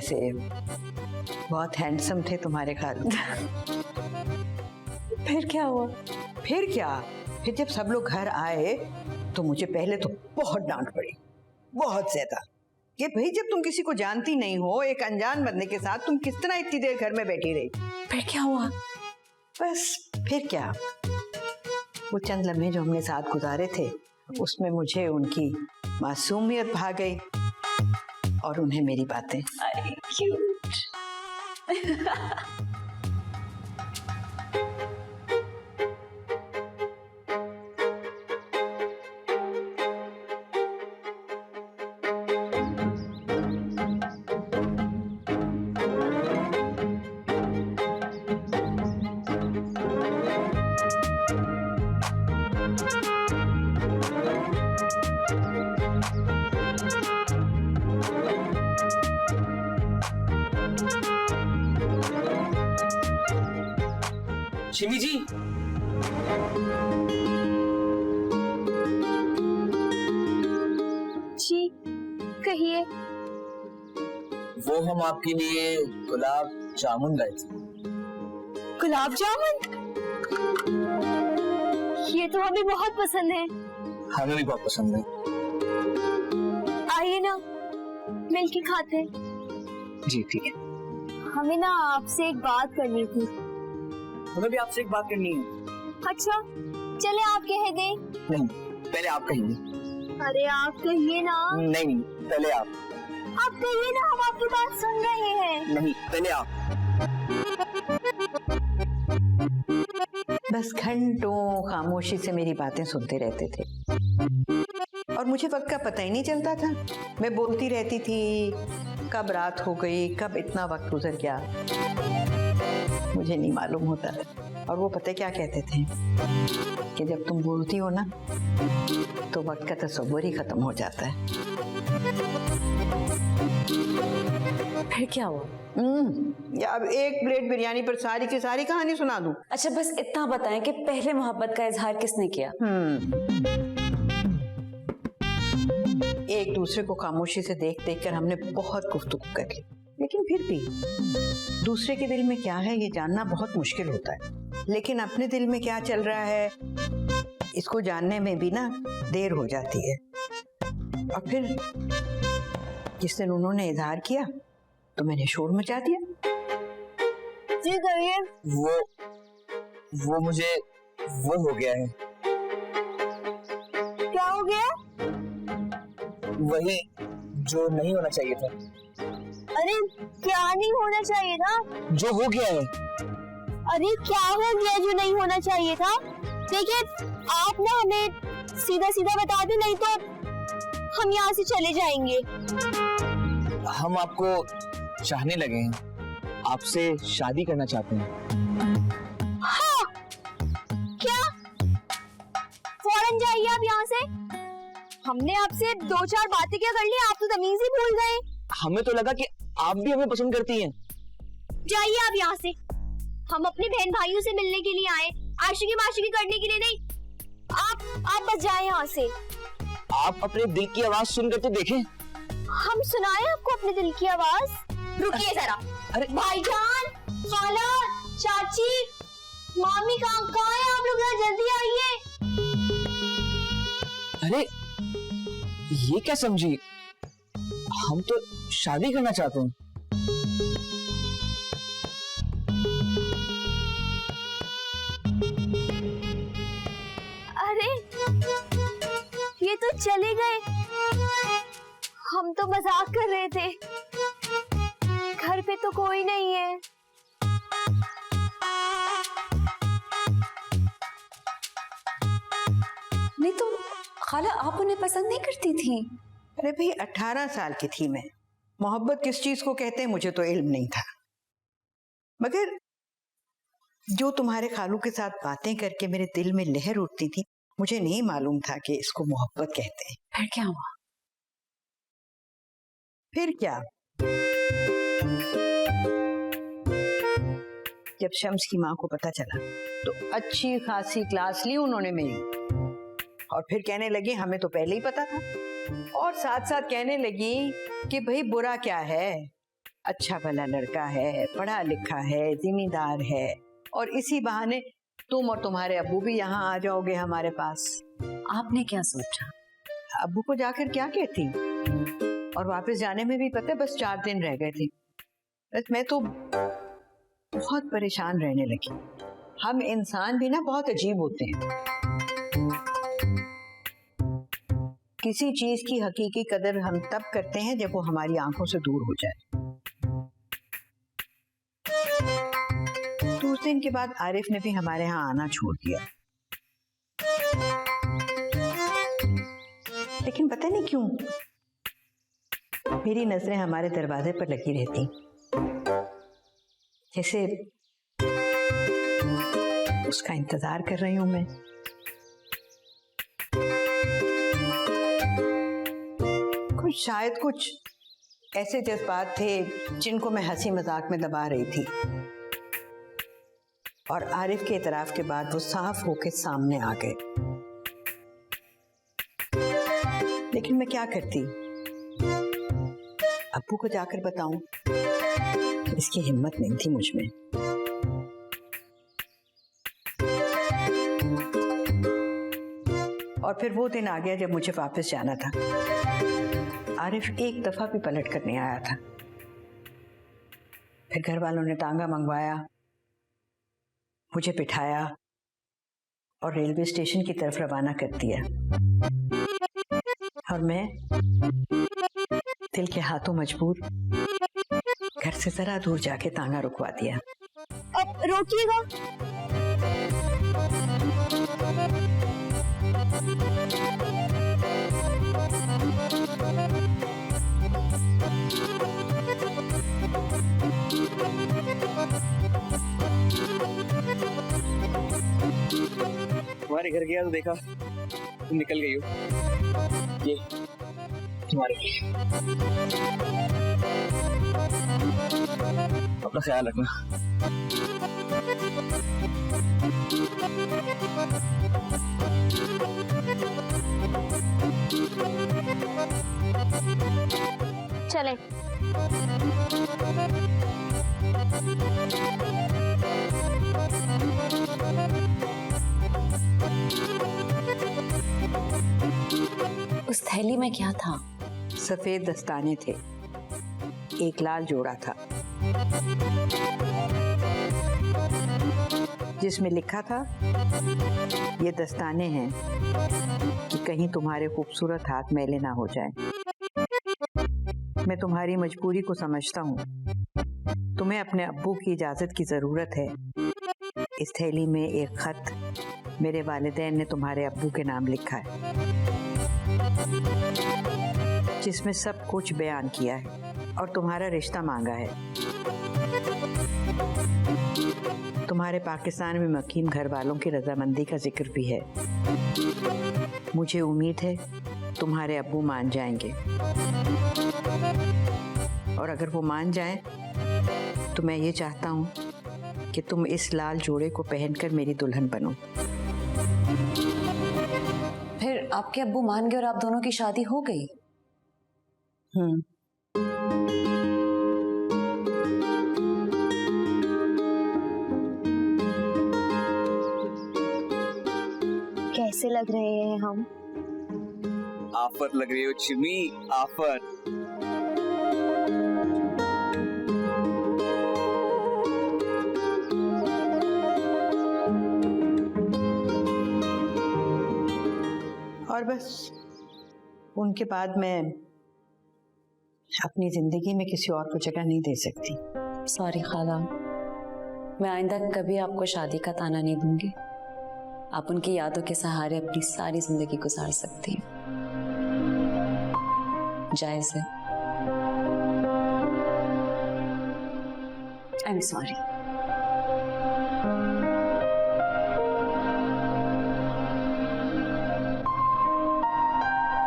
वैसे बहुत हैंडसम थे तुम्हारे खालू। फिर क्या हुआ? फिर क्या, फिर जब सब लोग घर आए तो मुझे पहले तो बहुत डांट पड़ी, बहुत ज्यादा, कि भाई जब तुम किसी को जानती नहीं हो, एक अनजान बंदे के साथ तुम किस तरह इतनी देर घर में बैठी रही। फिर क्या हुआ? बस फिर क्या, वो चंद लम्हे जो हमने साथ गुजारे थे उसमें मुझे उनकी मासूमियत भा गई और उन्हें मेरी बातें। क्यूट। शिमी जी, जी कहिए। वो हम आपके लिए गुलाब जामुन लाए थे। गुलाब जामुन? ये तो हमें बहुत पसंद है। हमें भी बहुत पसंद है। आइए ना मिलके खाते हैं। जी ठीक है। हमें ना आपसे एक बात करनी थी। हमें भी आपसे एक बात करनी है। अच्छा चले आप कह दें। नहीं, पहले आप कहिए। अरे आप कहिए ना। नहीं, पहले आप कहिए ना, हम आपकी बात सुन रहे हैं। नहीं, पहले आप। बस घंटों खामोशी से मेरी बातें सुनते रहते थे और मुझे वक्त का पता ही नहीं चलता था। मैं बोलती रहती थी, कब रात हो गई, कब इतना वक्त गुजर गया, मुझे नहीं मालूम होता था। और वो पता क्या कहते थे कि जब तुम बोलती हो ना तो वक्त का तस्वुर ही खत्म हो जाता है। फिर क्या हुआ? या अब एक प्लेट बिरयानी पर सारी की सारी कहानी सुना दूं? अच्छा बस इतना बताएं कि पहले मोहब्बत का इजहार किसने किया? एक दूसरे को खामोशी से देख देख कर हमने बहुत गुफ्तगू कर ली, लेकिन फिर भी दूसरे के दिल में क्या है ये जानना बहुत मुश्किल होता है। लेकिन अपने दिल में क्या चल रहा है इसको जानने में भी ना देर हो जाती है। और फिर जिस दिन उन्होंने इजहार किया तो मैंने शोर मचा दिया। जी कहिए। वो मुझे वो हो गया है। क्या हो गया? वही जो नहीं होना चाहिए था। अरे क्या नहीं होना चाहिए था? जो हो गया है। अरे क्या हो गया जो नहीं होना चाहिए था? देखिए आप ना हमें सीधा सीधा बता दें, नहीं तो हम यहाँ से चले जाएंगे। हम आपको चाहने लगे हैं, आपसे शादी करना चाहते हैं। हाँ क्या? फौरन जाइए आप यहाँ से। हमने आपसे 2-4 बातें क्या कर ली, आप तो तमीज ही भूल गए। हमें तो लगा कि आप भी हमें पसंद करती हैं। जाइए आप यहाँ से। हम अपने बहन भाइयों से मिलने के लिए आए, आशिकी माशिकी करने के लिए नहीं। आप बस जाए यहाँ से। आप अपने दिल की आवाज सुनकर तो देखें। हम सुनाए आपको अपने दिल की आवाज? रुकिए जरा। अरे भाईजान, खाला, चाची, मामी कहाँ हैं आप लोग? जरा जल्दी आइए। अरे ये क्या समझी, हम तो शादी करना चाहते हैं। अरे ये तो चले गए। हम तो मजाक कर रहे थे। घर पे तो कोई नहीं है। नहीं तो खाला आप उन्हें पसंद नहीं करती थी? अरे भाई 18 साल की थी मैं, मोहब्बत किस चीज को कहते हैं मुझे तो इल्म नहीं था। मगर जो तुम्हारे खालू के साथ बातें करके मेरे दिल में लहर उठती थी, मुझे नहीं मालूम था कि इसको मोहब्बत कहते हैं। फिर क्या हुआ? फिर क्या, जब शम्स की माँ को पता चला तो अच्छी खासी क्लास ली उन्होंने मेरी, और फिर कहने लगी हमें तो पहले ही पता था। और साथ साथ कहने लगी कि भाई बुरा क्या है, अच्छा भला लड़का है, पढ़ा लिखा है, जिम्मेदार है, और इसी बहाने तुम और तुम्हारे अब्बू भी यहाँ आ जाओगे हमारे पास। आपने क्या सोचा? अब्बू को जाकर क्या कहती, और वापस जाने में भी पता है बस 4 दिन रह गए थे। बस मैं तो बहुत परेशान रहने लगी। हम इंसान भी ना बहुत अजीब होते हैं। किसी चीज की हकीकी कदर हम तब करते हैं जब वो हमारी आंखों से दूर हो जाए। तो उस दिन के बाद आरिफ ने भी हमारे यहाँ आना छोड़ दिया, लेकिन पता नहीं क्यों मेरी नजरें हमारे दरवाजे पर लगी रहती, जैसे उसका इंतजार कर रही हूं मैं। शायद कुछ ऐसे जज्बात थे जिनको मैं हंसी मजाक में दबा रही थी, और आरिफ के इतराफ के बाद वो साफ होके सामने आ गए। लेकिन मैं क्या करती, अब्बू को जाकर बताऊं? इसकी हिम्मत नहीं थी मुझ में। और फिर वो दिन आ गया जब मुझे वापस जाना था। आरिफ एक दफा भी पलट कर नहीं आया था। फिर घर वालों ने तांगा मंगवाया, मुझे बिठाया और रेलवे स्टेशन की तरफ रवाना कर दिया, और मैं दिल के हाथों मजबूर घर से जरा दूर जाके तांगा रुकवा दिया। अब रोकिएगा। तुम्हारे घर गया तो देखा तुम निकल गई हो। ये तुम्हारे लिए, अपना ख्याल रखना। चले। उस थैली में क्या था? सफेद दस्ताने थे, एक लाल जोड़ा था जिसमें लिखा था, ये दस्ताने हैं कि कहीं तुम्हारे खूबसूरत हाथ मैले ना हो जाए। मैं तुम्हारी मजबूरी को समझता हूँ, तुम्हें अपने अब्बू की इजाजत की जरूरत है। इस थैली में एक खत मेरे वालिदैन ने तुम्हारे अब्बू के नाम लिखा है, जिसमें सब कुछ बयान किया है और तुम्हारा रिश्ता मांगा है। तुम्हारे पाकिस्तान में मकीम घर वालों की रजामंदी का जिक्र भी है। मुझे उम्मीद है तुम्हारे अब्बू मान जाएंगे, और अगर वो मान जाएं तो मैं ये चाहता हूँ कि तुम इस लाल जोड़े को पहनकर मेरी दुल्हन बनो। फिर आपके अब्बू मान गए और आप दोनों की शादी हो गई? कैसे लग रहे हैं हम? आफत लग रही हो चिमी, आफत। और बस उनके बाद मैं अपनी जिंदगी में किसी और को जगह नहीं दे सकती। सॉरी खाला, मैं आइंदा कभी आपको शादी का ताना नहीं दूंगी। आप उनकी यादों के सहारे अपनी सारी जिंदगी गुजार सकती हैं। जायज है। I am sorry.